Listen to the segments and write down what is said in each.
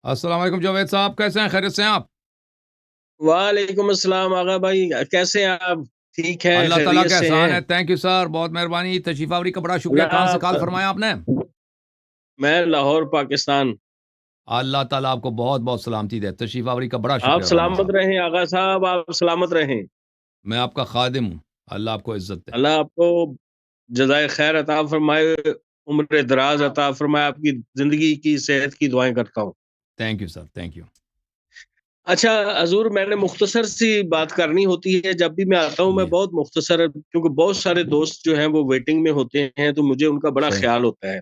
السلام علیکم جاوید صاحب، کیسے ہیں؟ خیریت سے ہیں آپ؟ وعلیکم السلام آغا بھائی، کیسے ہیں آپ؟ ٹھیک ہیں، اللہ تعالیٰ خیریت کا سے احسان ہیں؟ ہے، تھینک یو سر، بہت مہربانی، تشریف آوری کا بڑا شکریہ۔ کہاں سے کال اللہ فرمایا آپ نے؟ میں لاہور پاکستان۔ اللہ تعالیٰ آپ کو بہت بہت سلامتی دے، تشریف آوری کا بڑا آپ شکریہ رانا سلامت صاحب۔ رہیں آغا صاحب، آپ سلامت رہیں۔ میں آپ کا خادم ہوں، اللہ آپ کو عزت دے۔ اللہ آپ کو جزائے خیر عطا فرمائے، عمر دراز عطا فرمائے، آپ کی زندگی کی صحت کی دعائیں کرتا ہوں۔ Thank you sir, thank you اچھا حضور، میں نے مختصر سی بات کرنی ہوتی ہے جب بھی میں آتا ہوں، میں جی۔ بہت مختصر، کیونکہ بہت سارے دوست جو ہیں وہ ویٹنگ میں ہوتے ہیں، تو مجھے ان کا بڑا صحیح، خیال ہوتا ہے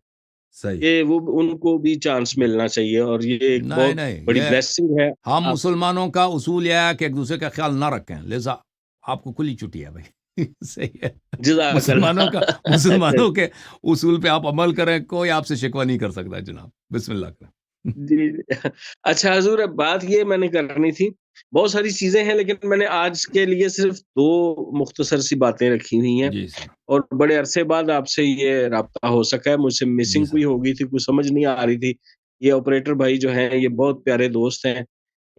صحیح۔ کہ وہ ان کو بھی چانس ملنا چاہیے، اور یہ ایک نہیں بہت نہیں، بڑی یہ بلیسنگ ہے۔ ہم آپ مسلمانوں کا اصول یہ ہے کہ ایک دوسرے کا خیال نہ رکھیں، لہذا آپ کو کھلی چھٹی ہے بھائی صحیح ہے۔ جزاک مسلمانوں کا اللہ۔ مسلمانوں کے اصول پہ آپ عمل کریں، کوئی آپ سے شکوہ نہیں کر سکتا جناب، بسم اللہ کریں۔ جی اچھا حضور، اب بات یہ میں نے کرنی تھی، بہت ساری چیزیں ہیں لیکن میں نے آج کے لیے صرف دو مختصر سی باتیں رکھی ہوئی ہیں، جی سر، اور بڑے عرصے بعد آپ سے یہ رابطہ ہو سکا ہے۔ مجھ سے جی مسنگ سر، کوئی ہو گئی تھی، کچھ سمجھ نہیں آ رہی تھی۔ یہ آپریٹر بھائی جو ہیں یہ بہت پیارے دوست ہیں،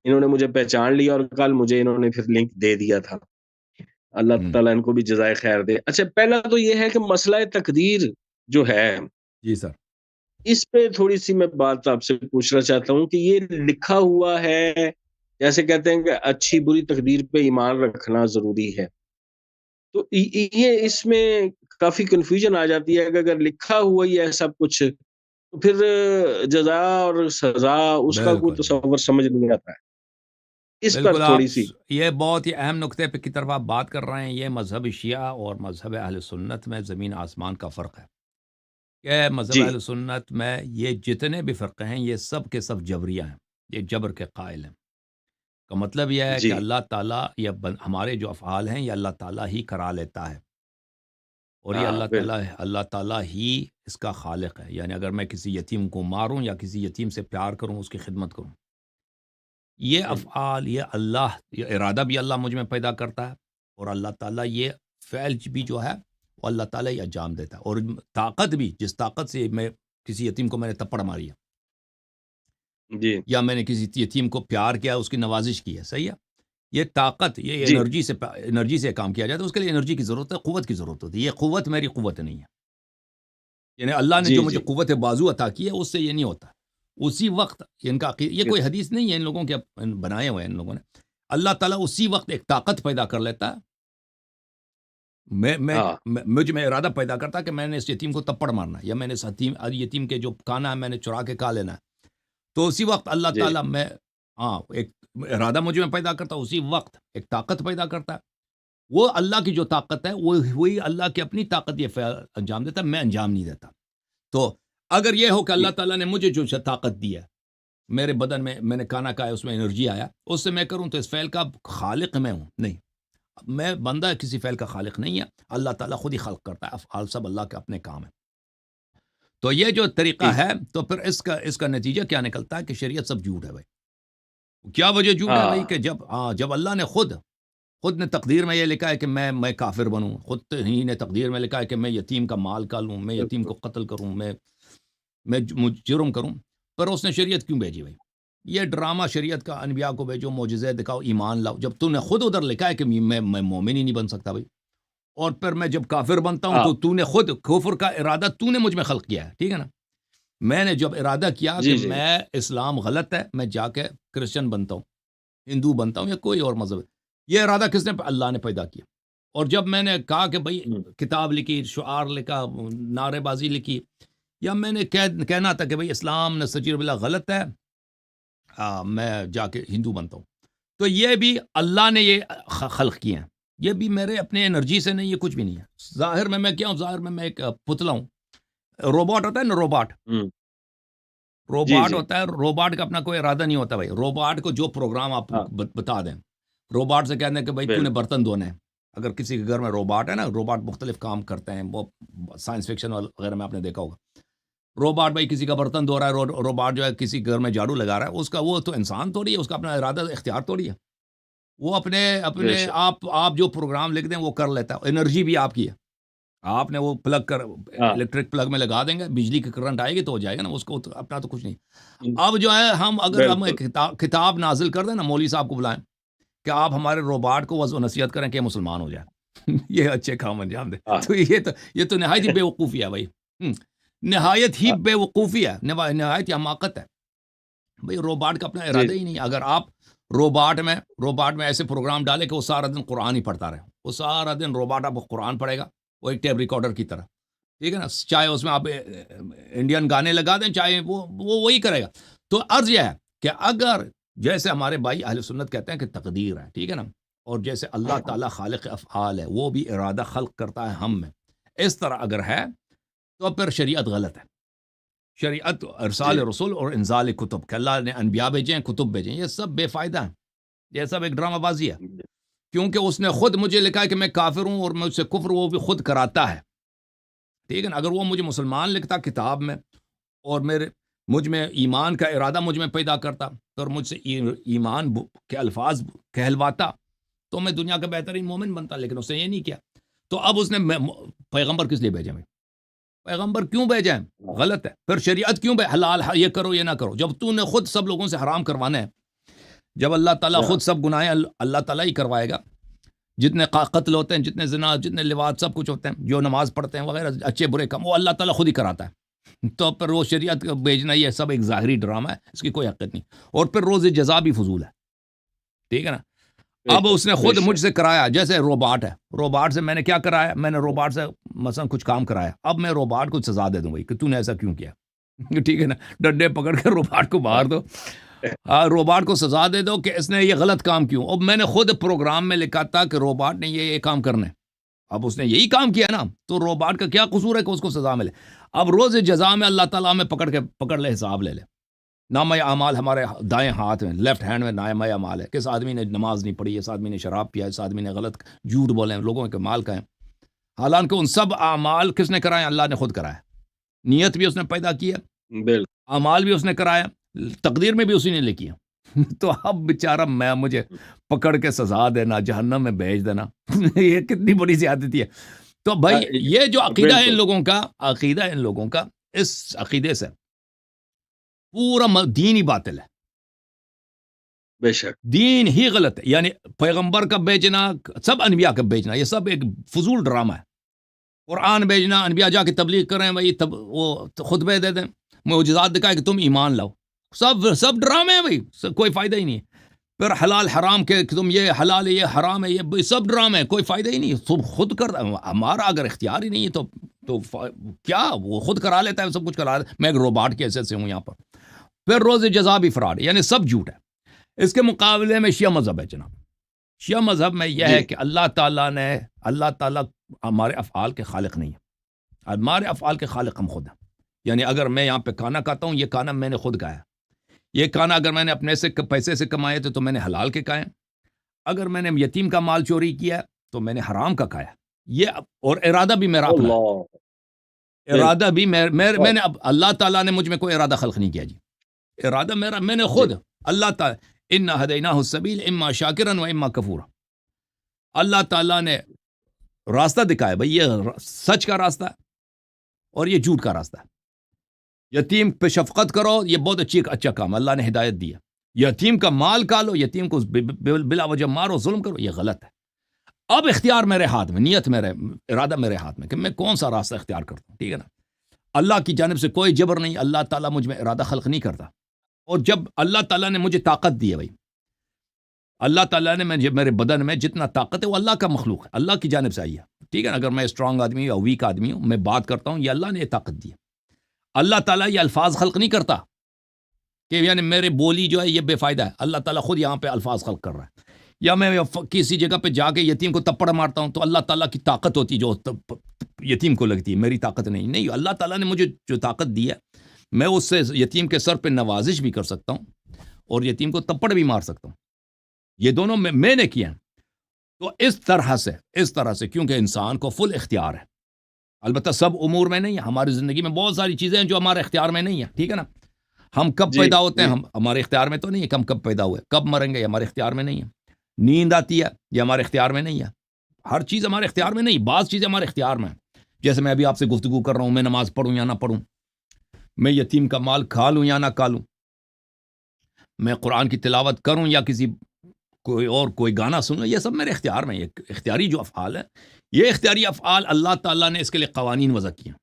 انہوں نے مجھے پہچان لیا، اور کل مجھے انہوں نے پھر لنک دے دیا تھا۔ اللہ ہوں، تعالیٰ ان کو بھی جزائے خیر دے۔ اچھا، پہلا تو یہ ہے کہ مسئلہ تقدیر جو ہے، جی سر، اس پہ تھوڑی سی میں بات آپ سے پوچھنا چاہتا ہوں کہ یہ لکھا ہوا ہے، جیسے کہتے ہیں کہ اچھی بری تقدیر پہ ایمان رکھنا ضروری ہے، تو یہ اس میں کافی کنفیوژن آ جاتی ہے کہ اگر لکھا ہوا ہی ہے سب کچھ، تو پھر جزا اور سزا اس کا کوئی بالکل بالکل تصور سمجھ نہیں آتا ہے، اس پر بالکل، آپ تھوڑی سی۔ یہ بہت ہی اہم نقطے پہ کی طرف آپ بات کر رہے ہیں۔ یہ مذہب شیعہ اور مذہب اہل سنت میں زمین آسمان کا فرق ہے کہ مذہب جی اہل سنت میں یہ جتنے بھی فرقے ہیں یہ سب کے سب جبریہ ہیں، یہ جبر کے قائل ہیں۔ کا مطلب یہ ہے کہ جی اللہ تعالیٰ ہمارے جو افعال ہیں یہ اللہ تعالیٰ ہی کرا لیتا ہے، اور یہ ہاں بالکل، اللہ تعالیٰ ہی اس کا خالق ہے۔ یعنی اگر میں کسی یتیم کو ماروں یا کسی یتیم سے پیار کروں، اس کی خدمت کروں، یہ ہوں، افعال، یہ ارادہ بھی اللہ مجھ میں پیدا کرتا ہے، اور اللہ تعالیٰ یہ فعل بھی جو ہے وہ اللہ تعالیٰ ہی انجام دیتا ہے۔ اور طاقت بھی، جس طاقت سے میں کسی یتیم کو میں نے تپڑ ماری ہے، جی یا میں نے کسی یتیم کو پیار کیا، اس کی نوازش کی ہے، صحیح ہے، یہ طاقت، یہ جی انرجی سے کام کیا جاتا ہے، اس کے لیے انرجی کی ضرورت ہے، قوت کی ضرورت ہوتی ہے۔ یہ قوت میری قوت نہیں ہے، یعنی اللہ نے جی جو مجھے جی قوت بازو عطا کی ہے اس سے یہ نہیں ہوتا۔ اسی وقت یہ کوئی حدیث نہیں ہے ان لوگوں کے بنائے ہوئے ہیں ان لوگوں نے۔ اللہ تعالیٰ اسی وقت ایک طاقت پیدا کر لیتا ہے، ہاں مجھ میں ارادہ پیدا کرتا کہ میں نے اس یتیم کو تپڑ مارنا ہے، یا میں نے اس یتیم کے جو کانا ہے میں نے چرا کے کھا لینا ہے، تو اسی وقت اللہ جی تعالیٰ ایک ارادہ مجھ میں پیدا کرتا، اسی وقت ایک طاقت پیدا کرتا ہے۔ وہ اللہ کی جو طاقت ہے وہی اللہ کی اپنی طاقت یہ فعل انجام دیتا ہے، میں انجام نہیں دیتا۔ تو اگر یہ ہو کہ اللہ تعالیٰ نے مجھے جو طاقت دی ہے، میرے بدن میں نے کھانا کھایا، اس میں انرجی آیا، اس سے میں کروں، تو اس فعل کا خالق میں ہوں نہیں، میں بندہ کسی فعل کا خالق نہیں ہے، اللہ تعالیٰ خود ہی خلق کرتا ہے، افعال سب اللہ کے اپنے کام ہیں۔ تو یہ جو طریقہ جی ہے، تو پھر اس کا نتیجہ کیا نکلتا ہے کہ شریعت سب جھوٹ ہے بھائی۔ کیا وجہ جھوٹ ہے بھائی؟ ہاں کہ جب اللہ نے خود نے تقدیر میں یہ لکھا ہے کہ میں کافر بنوں، خود ہی نے تقدیر میں لکھا ہے کہ میں یتیم کا مال کا لوں، میں یتیم کو قتل کروں، میں جرم کروں، پر اس نے شریعت کیوں بھیجی بھائی؟ یہ ڈرامہ شریعت کا، انبیاء کو بھیجو، معجزے دکھاؤ، ایمان لاؤ، جب تو نے خود ادھر لکھا ہے کہ میں مومن ہی نہیں بن سکتا بھائی، اور پھر میں جب کافر بنتا ہوں ہاں تو نے خود کفر کا ارادہ تو نے مجھ میں خلق کیا ہے، ٹھیک ہے نا؟ میں نے جب ارادہ کیا کہ جی جی میں اسلام غلط ہے، میں جا کے کرسچن بنتا ہوں، ہندو بنتا ہوں، یا کوئی اور مذہب ہے، یہ ارادہ کس نے؟ اللہ نے پیدا کیا۔ اور جب میں نے کہا کہ بھائی ہوں، کتاب لکھی، شعار لکھا، نعرے بازی لکھی، یا میں نے کہنا تھا کہ بھائی اسلام نستجیر باللہ غلط ہے، میں جا کے ہندو بنتا ہوں، تو یہ بھی اللہ نے یہ خلق کیے ہیں، یہ بھی میرے اپنے انرجی سے نہیں، یہ کچھ بھی نہیں ہے۔ ظاہر میں کیا ہوں؟ ظاہر میں ایک پتلا ہوں، روبوٹ ہوتا ہے نا، روبوٹ ہوں، جی روبوٹ جی ہوتا ہے، روبوٹ کا اپنا کوئی ارادہ نہیں ہوتا بھائی، روبوٹ کو جو پروگرام آپ ہاں بتا دیں، روبوٹ سے کہتے ہیں کہ بھائی تو نے بالکل برتن دھونے ہیں۔ اگر کسی کے گھر میں روبوٹ ہے نا، روبوٹ مختلف کام کرتے ہیں، وہ سائنس فکشن وغیرہ میں آپ نے دیکھا ہوگا، روبوٹ بھائی کسی کا برتن دھو رہا ہے، روبوٹ جو ہے کسی گھر میں جھاڑو لگا رہا ہے، اس کا وہ تو انسان تھوڑی ہے، اس کا اپنا ارادہ اختیار تھوڑی ہے، وہ بے اپنے شک آپ جو پروگرام لکھ دیں وہ کر لیتا ہے، انرجی بھی آپ کی ہے، آپ نے وہ پلگ کر ہاں الیکٹرک پلگ میں لگا دیں گے، بجلی کی کرنٹ آئے گی تو ہو جائے گا نا، اس کو اپنا تو کچھ نہیں۔ اب جو ہے ہم اگر ہم ایک بالکل کتاب نازل کر دیں نا، مولوی صاحب کو بلائیں کہ آپ ہمارے روباٹ کو وضع و نصیحت کریں کہ مسلمان ہو جائے یہ اچھے کام انجام دیں، ہاں تو یہ تو نہایت ہی بے وقوفی ہے بھائی، نہایت ہی ہاں، بے وقوفی ہے، نہایت ہی حماقت ہے بھائی۔ روباٹ کا اپنا جی ارادہ ہی نہیں، اگر آپ روباٹ میں ایسے پروگرام ڈالے کہ وہ سارا دن قرآن ہی پڑھتا رہے، وہ سارا دن روباٹ آپ کو قرآن پڑھے گا، وہ ایک ٹیپ ریکارڈر کی طرح، ٹھیک ہے نا، چاہے اس میں آپ انڈین گانے لگا دیں، چاہے وہ وہی کرے گا۔ تو عرض یہ ہے کہ اگر جیسے ہمارے بھائی اہل سنت کہتے ہیں کہ تقدیر ہے، ٹھیک ہے نا، اور جیسے اللہ تعالیٰ خالق افعال ہے، وہ بھی ارادہ خلق کرتا ہے ہم میں، اس طرح اگر ہے تو پھر شریعت غلط ہے۔ شریعت ارسال جی رسول اور انزال کتب، کہ اللہ نے انبیاء بھیجے ہیں، کتب بھیجے ہیں، یہ سب بے فائدہ ہیں، یہ سب ایک ڈرامہ بازی ہے، کیونکہ اس نے خود مجھے لکھا ہے کہ میں کافر ہوں اور مجھ سے کفر وہ بھی خود کراتا ہے، ٹھیک ہے نا۔ اگر وہ مجھے مسلمان لکھتا کتاب میں اور مجھ میں ایمان کا ارادہ مجھ میں پیدا کرتا اور مجھ سے ایمان کے الفاظ کہلواتا تو میں دنیا کا بہترین مومن بنتا، لیکن اس نے یہ نہیں کیا۔ تو اب اس نے پیغمبر کس لیے بھیجا؟ میں پیغمبر کیوں بھیجا ہے؟ غلط ہے۔ پھر شریعت کیوں حلال یہ کرو یہ نہ کرو، جب تو نے خود سب لوگوں سے حرام کروانا ہے، جب اللہ تعالیٰ خود سب گناہیں اللہ تعالیٰ ہی کروائے گا، جتنے قتل ہوتے ہیں، جتنے زنا، جتنے لواط، سب کچھ ہوتے ہیں، جو نماز پڑھتے ہیں وغیرہ اچھے برے کم، وہ اللہ تعالیٰ خود ہی کراتا ہے، تو پھر وہ شریعت بھیجنا یہ سب ایک ظاہری ڈرامہ ہے، اس کی کوئی حقیقت نہیں، اور پھر روز جزا بھی فضول ہے، ٹھیک ہے نا۔ اب اس نے خود مجھ سے کرایا، جیسے روباٹ ہے، روباٹ سے میں نے کیا کرایا؟ میں نے روباٹ سے مثلا کچھ کام کرایا، اب میں روباٹ کو سزا دے دوں بھائی کہ تو نے ایسا کیوں کیا، ٹھیک ہے نا، ڈنڈے پکڑ کے روباٹ کو باہر دو، روباٹ کو سزا دے دو کہ اس نے یہ غلط کام کیوں۔ اب میں نے خود پروگرام میں لکھا تھا کہ روباٹ نے یہ کام کرنا ہے، اب اس نے یہی کام کیا نا، تو روباٹ کا کیا قصور ہے کہ اس کو سزا ملے؟ اب روز جزا میں اللہ تعالیٰ میں پکڑ لے، حساب لے لے۔ نامہ اعمال ہمارے دائیں ہاتھ میں، لیفٹ ہینڈ میں نامہ اعمال ہے، کس آدمی نے نماز نہیں پڑھی، اس آدمی نے شراب پیا، اس آدمی نے غلط جھوٹ بولے، لوگوں کے مال کھائے، حالانکہ ان سب اعمال کس نے کرائے؟ اللہ نے خود کرایا، نیت بھی اس نے پیدا کی ہے، بالکل اعمال بھی اس نے کرایا، تقدیر میں بھی اسی نے لکھی ہے تو اب بیچارہ مجھے پکڑ کے سزا دینا، جہنم میں بھیج دینا یہ کتنی بڑی زیادتی ہے۔ تو بھائی یہ جو عقیدہ ہے ان لوگوں کا، اس عقیدے سے پورا دین ہی باطل ہے، بے شک دین ہی غلط ہے، یعنی پیغمبر کا بھیجنا، سب انبیاء کا بھیجنا، یہ سب ایک فضول ڈرامہ ہے۔ قرآن بھیجنا، انبیاء جا کے تبلیغ کریں بھائی، تب وہ خطبے دے دیں، معجزات دکھائے کہ تم ایمان لاؤ، سب ڈرامے ہیں بھائی، کوئی فائدہ ہی نہیں ہے۔ پھر حلال حرام کے تم یہ حلال ہے یہ حرام ہے، یہ سب ڈرامے ہیں، کوئی فائدہ ہی نہیں ہے، تم خود کر، ہمارا اگر اختیار ہی نہیں ہے تو کیا وہ خود کرا لیتا ہے، سب کچھ کرا لیتا ہے، میں ایک روباٹ کی حیثیت سے ہوں یہاں پر۔ پھر روز جزا بھی فراڈ، یعنی سب جھوٹ ہے۔ اس کے مقابلے میں شیعہ مذہب ہے جناب، شیعہ مذہب میں یہ ہے کہ اللہ تعالیٰ ہمارے افعال کے خالق نہیں ہے، ہمارے افعال کے خالق ہم خود ہیں۔ یعنی اگر میں یہاں پہ کھانا کھاتا ہوں، یہ کھانا میں نے خود کھایا، یہ کھانا اگر میں نے اپنے سے پیسے سے کمائے تھے تو میں نے حلال کے کھائے، اگر میں نے یتیم کا مال چوری کیا تو میں نے حرام کا کھایا، یہ اور ارادہ بھی میرا اپنا ہے، ارادہ بھی میں نے، اب اللہ تعالیٰ نے مجھ میں کوئی ارادہ خلق نہیں کیا جی، ارادہ میرا، میں نے خود، اللہ تعالیٰ انا ہدیناہ السبیل اما شاکرا و اما کفورا، اللہ تعالیٰ نے راستہ دکھایا بھائی، یہ سچ کا راستہ ہے اور یہ جھوٹ کا راستہ ہے۔ یتیم پہ شفقت کرو، یہ بہت اچھا کام، اللہ نے ہدایت دی ہے۔ یتیم کا مال کھالو، یتیم کو بلا وجہ مارو، ظلم کرو، یہ غلط ہے۔ اب اختیار میرے ہاتھ میں، نیت ارادہ میرے ہاتھ میں کہ میں کون سا راستہ اختیار کرتا ہوں، ٹھیک ہے نا۔ اللہ کی جانب سے کوئی جبر نہیں، اللہ تعالیٰ مجھ میں ارادہ خلق نہیں کرتا، اور جب اللہ تعالیٰ نے مجھے طاقت دی ہے بھائی، اللہ تعالیٰ نے میرے بدن میں جتنا طاقت ہے وہ اللہ کا مخلوق ہے، اللہ کی جانب سے آئی ہے، ٹھیک ہے نا۔ اگر میں اسٹرانگ آدمی ہوں یا ویک آدمی ہوں، میں بات کرتا ہوں، یہ اللہ نے یہ طاقت دی ہے۔ اللہ تعالیٰ یہ الفاظ خلق نہیں کرتا کہ یعنی میرے بولی جو ہے یہ بے فائدہ ہے، اللہ تعالیٰ خود یہاں پہ الفاظ خلق کر رہا ہے۔ یا میں کسی جگہ پہ جا کے یتیم کو تپڑ مارتا ہوں تو اللہ تعالیٰ کی طاقت ہوتی جو یتیم کو لگتی ہے، میری طاقت نہیں، اللہ تعالیٰ نے مجھے جو طاقت دی ہے، میں اس سے یتیم کے سر پہ نوازش بھی کر سکتا ہوں اور یتیم کو تپڑ بھی مار سکتا ہوں، یہ دونوں میں نے کیا۔ تو اس طرح سے کیونکہ انسان کو فل اختیار ہے، البتہ سب امور میں نہیں ہے، ہماری زندگی میں بہت ساری چیزیں ہیں جو ہمارے اختیار میں نہیں ہیں، ٹھیک ہے نا۔ ہم کب پیدا ہوتے ہیں، ہمارے اختیار میں تو نہیں ہے، ہم کب پیدا ہوئے، کب مریں گے، یہ ہمارے اختیار میں نہیں ہے۔ نیند آتی ہے، یہ ہمارے اختیار میں نہیں ہے، ہر چیز ہمارے اختیار میں نہیں، بعض چیزیں ہمارے اختیار میں ہیں، جیسے میں ابھی آپ سے گفتگو کر رہا ہوں، میں نماز پڑھوں یا نہ پڑھوں، میں یتیم کا مال کھا لوں یا نہ کھا لوں، میں قرآن کی تلاوت کروں یا کسی کوئی گانا سنوں، یہ سب میرے اختیار میں، یہ اختیاری جو افعال ہے، یہ اختیاری افعال اللہ تعالیٰ نے اس کے لیے قوانین وضع کیے ہیں۔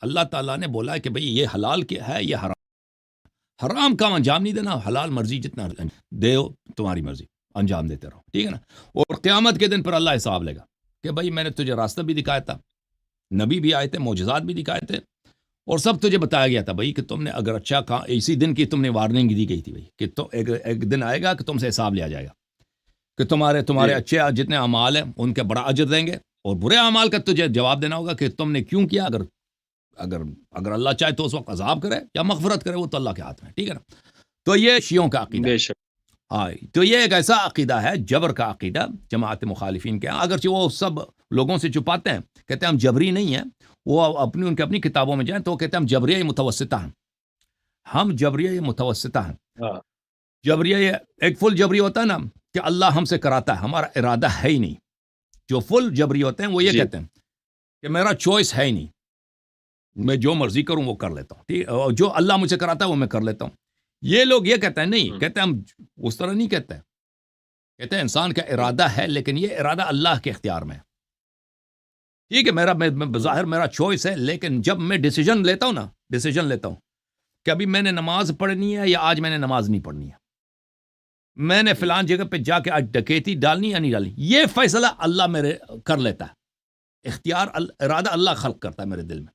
اللہ تعالیٰ نے بولا ہے کہ بھئی یہ حلال کیا ہے، یہ حرام کا انجام نہیں دینا، حلال مرضی جتنا دے ہو تمہاری مرضی، انجام دیتے رہو، ٹھیک ہے نا۔ اور قیامت کے دن پر اللہ حساب لے گا کہ بھئی میں نے تجھے راستہ بھی دکھایا تھا، نبی بھی آئے تھے، معجزات بھی دکھائے تھے، اور سب تجھے بتایا گیا تھا بھئی کہ تم نے اگر اچھا کہا، اسی دن کی تم نے وارننگ دی گئی تھی بھئی کہ تو ایک دن آئے گا کہ تم سے حساب لیا جائے گا، کہ تمہارے اچھے جتنے اعمال ہیں ان کے بڑا اجر دیں گے، اور برے اعمال کا تجھے جواب دینا ہوگا کہ تم نے کیوں کیا۔ اگر اللہ چاہے تو اس وقت عذاب کرے یا مغفرت کرے، وہ تو اللہ کے ہاتھ میں، ٹھیک ہے نا۔ تو یہ شیعوں کا عقیدہ ہے۔ بے شک ہاں، تو یہ ایک ایسا عقیدہ ہے، جبر کا عقیدہ جماعت مخالفین کے ہیں، اگرچہ وہ سب لوگوں سے چھپاتے ہیں، کہتے ہیں ہم جبری نہیں ہیں، وہ ان کی اپنی کتابوں میں جائیں تو وہ کہتے ہیں ہم جبریہ متوسطہ ہیں، ہم جبریہ متوسطہ ہیں۔ ہاں جبریہ ایک فل جبری ہوتا ہے نا کہ اللہ ہم سے کراتا ہے، ہمارا ارادہ ہے ہی نہیں۔ جو فل جبری ہوتے ہیں وہ یہ جی کہتے ہیں کہ میرا چوائس ہے ہی نہیں، میں جو مرضی کروں وہ کر لیتا ہوں، ٹھیک ہے، اور جو اللہ مجھ سے کراتا ہے وہ میں کر لیتا ہوں۔ یہ لوگ یہ کہتے ہیں نہیں، کہتے ہیں ہم اس طرح نہیں کہتے ہیں، کہتے ہیں انسان کا ارادہ ہے لیکن یہ ارادہ اللہ کے اختیار میں ہے، ٹھیک ہے، میں بظاہر میرا چوائس ہے، لیکن جب میں ڈیسیجن لیتا ہوں کہ ابھی میں نے نماز پڑھنی ہے یا آج میں نے نماز نہیں پڑھنی ہے، میں نے فلان جگہ پہ جا کے آج ڈکیتی ڈالنی یا نہیں ڈالنی، یہ فیصلہ اللہ میرے کر لیتا ہے، اختیار ارادہ اللہ خلق کرتا ہے میرے دل میں۔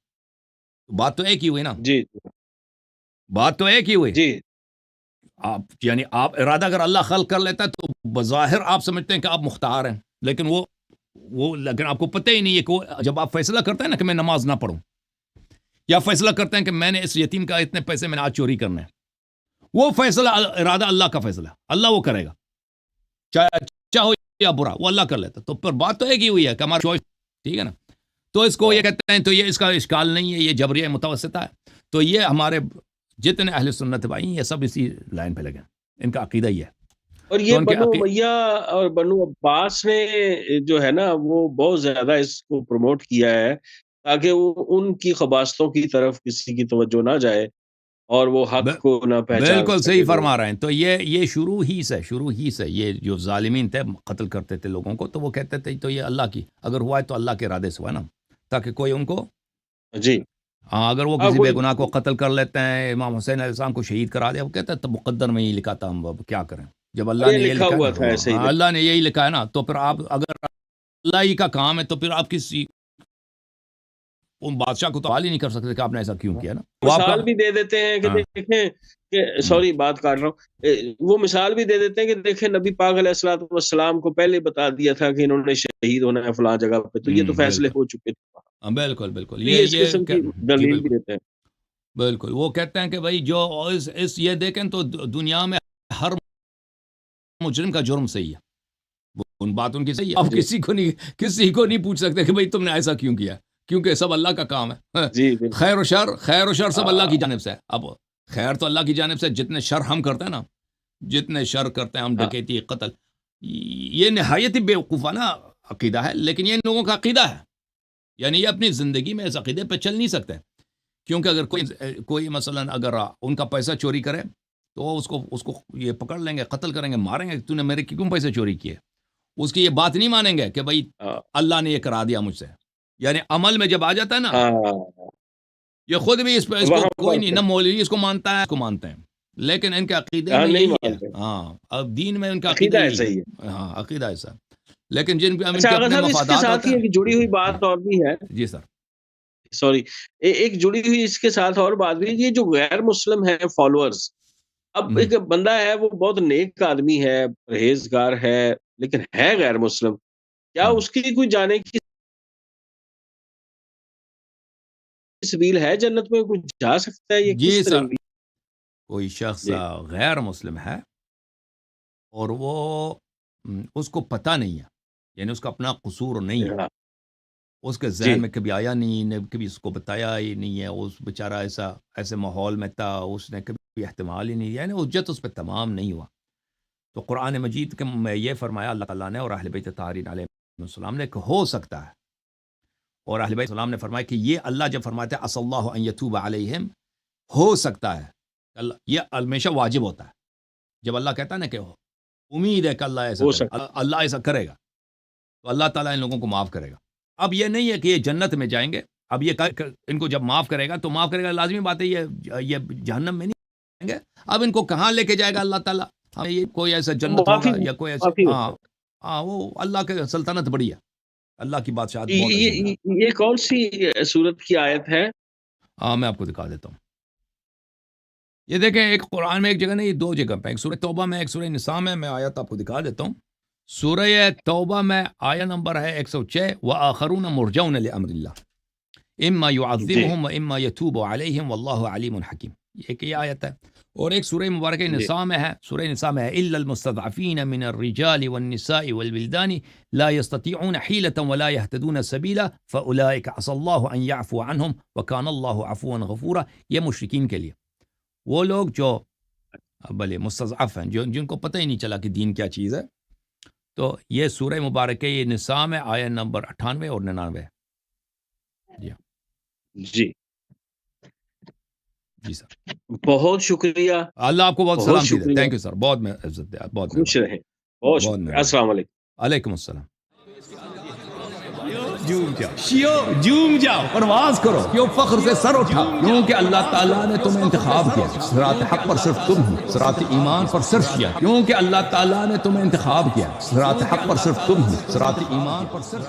بات تو ایک ہی ہوئی نا، جی بات تو ایک ہی ہوئی۔ جی آپ یعنی آپ ارادہ اگر اللہ خلق کر لیتا ہے تو بظاہر آپ سمجھتے ہیں کہ آپ مختار ہیں، لیکن لیکن آپ کو پتہ ہی نہیں ہے کہ جب آپ فیصلہ کرتے ہیں نا کہ میں نماز نہ پڑھوں، یا فیصلہ کرتے ہیں کہ میں نے اس یتیم کا اتنے پیسے میں نے آج چوری کرنے ہیں، وہ فیصلہ ارادہ اللہ کا فیصلہ، اللہ وہ کرے گا، چاہے اچھا ہو یا برا، وہ اللہ کر لیتا۔ تو پر بات تو ایک ہی ہوئی ہے کہ ہمارا چوائس، ٹھیک ہے نا۔ تو اس کو یہ کہتے ہیں، تو یہ اس کا اشکال نہیں ہے، یہ جبریہ متوسطہ ہے۔ تو یہ ہمارے جتنے اہل سنت بھائی یہ سب اسی لائن پہ لگے ہیں، ان کا عقیدہ ہی ہے۔ اور تو یہ ان کے بنو امیہ اور بنو عباس نے جو ہے نا وہ بہت زیادہ اس کو پروموٹ کیا ہے تاکہ وہ ان کی خباستوں کی طرف کسی کی توجہ نہ جائے اور وہ حق کو نہ پہچان بالکل سکے صحیح لوگ۔ فرما رہے ہیں۔ تو یہ شروع ہی سے یہ جو ظالمین تھے قتل کرتے تھے لوگوں کو، تو وہ کہتے تھے تو یہ اللہ کی اگر ہوا ہے تو اللہ کے ارادے سے ہوا ہے نا، تاکہ کوئی ان کو جی اگر وہ کسی بے گناہ کو قتل کر لیتے ہیں، امام حسین علیہ السلام کو شہید کرا دیا، وہ کہتے ہیں تو مقدر میں ہی لکھا تھا، ہم اب کیا کریں، جب اللہ نے یہ یہ لکھا لکھا ہوا ہے تھا ایسے ہی نا، اللہ نے یہی لکھا ہے نا، تو پھر آپ اگر اللہ ہی کا کام ہے تو پھر آپ کسی ان بادشاہ کو تو سوال ہی نہیں کر سکتے کہ آپ نے ایسا کیوں کیا نا۔ مثال بھی دے دیتے ہیں کہ دیکھیں کہ سوری بات کاٹ رہا ہوں، وہ مثال بھی دے دیتے ہیں کہ دیکھیں نبی پاک علیہ الصلوۃ والسلام کو پہلے بتا دیا تھا کہ انہوں نے شہید ہونا ہے فلاں جگہ پہ، تو یہ تو فیصلے ہو چکے تھے، بالکل تو یہ اس قسم کی جی دلیل بھی بالکل دیتے ہیں۔ بالکل، وہ کہتے ہیں کہ بھائی جو یہ دیکھیں تو دنیا میں ہر مجرم کا جرم صحیح ہے، ان باتوں کی صحیح ہے، اب کسی کو نہیں پوچھ سکتے کہ بھائی تم نے ایسا کیوں کیا، کیونکہ سب اللہ کا کام ہے۔ جی بالکل خیر و شر سب اللہ کی جانب سے ہے۔ اب خیر تو اللہ کی جانب سے، جتنے شر ہم کرتے ہیں نا، جتنے شر کرتے ہیں ہم، ڈکیتی، قتل، یہ نہایت ہی بیوقوفانہ عقیدہ ہے، لیکن یہ ان لوگوں کا عقیدہ ہے، یعنی یہ اپنی زندگی میں اس عقیدے پہ چل نہیں سکتے، کیونکہ اگر کوئی مثلا اگر ان کا پیسہ چوری کرے تو اس کو یہ پکڑ لیں گے، قتل کریں گے، ماریں گے، تو نے میرے کیوں پیسے چوری کیے، اس کی یہ بات نہیں مانیں گے کہ بھائی اللہ نے یہ کرا دیا مجھ سے، یعنی عمل میں جب آ جاتا ہے نا، یہ خود بھی اس کو کوئی نہیں، نہ مولوی اس کو مانتا ہے، اس کو مانتے ہیں، لیکن ان کے عقیدے میں یہی ہے، اب دین میں ان کا عقیدہ ایسا ہی ہے، عقیدہ ایسا، لیکن جن کے اچھا اپنے مفادات ہوتے ہیں۔ ایک جڑی ہوئی بات اور بھی ہے، جی سر، سوری، ایک جڑی ہوئی اس کے ساتھ اور بات بھی، یہ جو غیر مسلم ہے فالوورز، اب ایک بندہ ہے وہ بہت نیک آدمی ہے، پرہیزگار ہے، لیکن ہے غیر مسلم، کیا اس کی کوئی جانے کی سبیل ہے جنت میں، کوئی جا سکتا ہے، یہ جی کس سر، طرح؟ کوئی شخص غیر مسلم ہے اور وہ اس کو پتہ نہیں ہے، یعنی اس کا اپنا قصور نہیں ہے، اس کے ذہن میں کبھی آیا نہیں، نے کبھی اس کو بتایا ہی نہیں ہے، اس بیچارہ ایسے ماحول میں تھا، اس نے کبھی احتمال ہی نہیں، یعنی حجت اس پہ تمام نہیں ہوا، تو قرآن مجید میں یہ فرمایا اللہ تعالیٰ نے اور اہل بیت طاہرین علیہ السلام نے کہ ہو سکتا ہے اور اہل بیت السلام نے فرمایا کہ یہ اللہ جب فرماتے ہیں اصل اللہ ان یتوب علیہم، ہو سکتا ہے اللہ، یہ ہمیشہ واجب ہوتا ہے جب اللہ کہتا ہے نا کہ امید ہے کہ اللہ ایسا ہو کرے سکتا گا، اللہ ایسا کرے گا تو اللہ تعالیٰ ان لوگوں کو معاف کرے گا۔ اب یہ نہیں ہے کہ یہ جنت میں جائیں گے، اب یہ ان کو جب معاف کرے گا تو معاف کرے گا، لازمی بات ہے یہ جہنم میں نہیں جائیں گے۔ اب ان کو کہاں لے کے جائے گا اللہ تعالیٰ؟ ہاں، یہ کوئی ایسا جنت معافی ہوگا یا کوئی ایسا، معافی ہاں ہوتا ہاں، وہ اللہ کے سلطنت بڑی ہے، اللہ کی بادشاہت ہے۔ بہت عظیم ہے۔ یہ کون سی سورت کی آیت ہے؟ ہاں میں آپ کو دکھا دیتا ہوں۔ یہ دیکھیں، ایک قرآن میں ایک جگہ نہیں، یہ دو جگہ پہ، ایک سورہ توبہ میں، ایک سورہ نساء میں۔ میں آیت آپ کو دکھا دیتا ہوں۔ سورہ توبہ میں آیت نمبر ہے 106، وآخرون مرجون لامر اللہ اما يعذبهم واما يتوب عليهم والله علیم حکیم، یہ آیت ہے۔ اور ایک سورہ مبارکہ نساء میں ہے، سورہ نساء میں ہے الا المستضعفین من الرجال والنساء والولدان لا يستطيعون حیلة ولا يهتدون سبیلا فاولئک عسى الله ان يعفو عنهم وكان الله عفوا غفورا۔ یہ مشرکین کے لیے، وہ لوگ جو بھلے مستضعف ہیں، جن کو پتہ ہی نہیں چلا کہ دین کیا چیز ہے، تو یہ سورہ مبارکہ یہ نساء میں آیت نمبر 98 اور 99 ہے۔ جی جی سر، بہت شکریہ، اللہ آپ کو بہت بہت سلامتی دے۔ شکریہ، تھینک یو سر، بہت عزت دے، بہت خوش مہربانی، رہیں، بہت بہت شکریہ، مہربانی۔ السلام علیکم۔ علیکم السلام۔ جھوم جاؤ شیو، جھوم جاؤ، پرواز کرو، کیوں فخر سے سر اٹھا، کیونکہ اللہ تعالیٰ نے تمہیں انتخاب کیا، صراط حق پر صرف تم ہو، صراط ایمان پر صرف کیا، کیونکہ اللہ تعالیٰ نے تمہیں انتخاب کیا، صراط حق پر صرف تم ہو، صراط ایمان پر صرف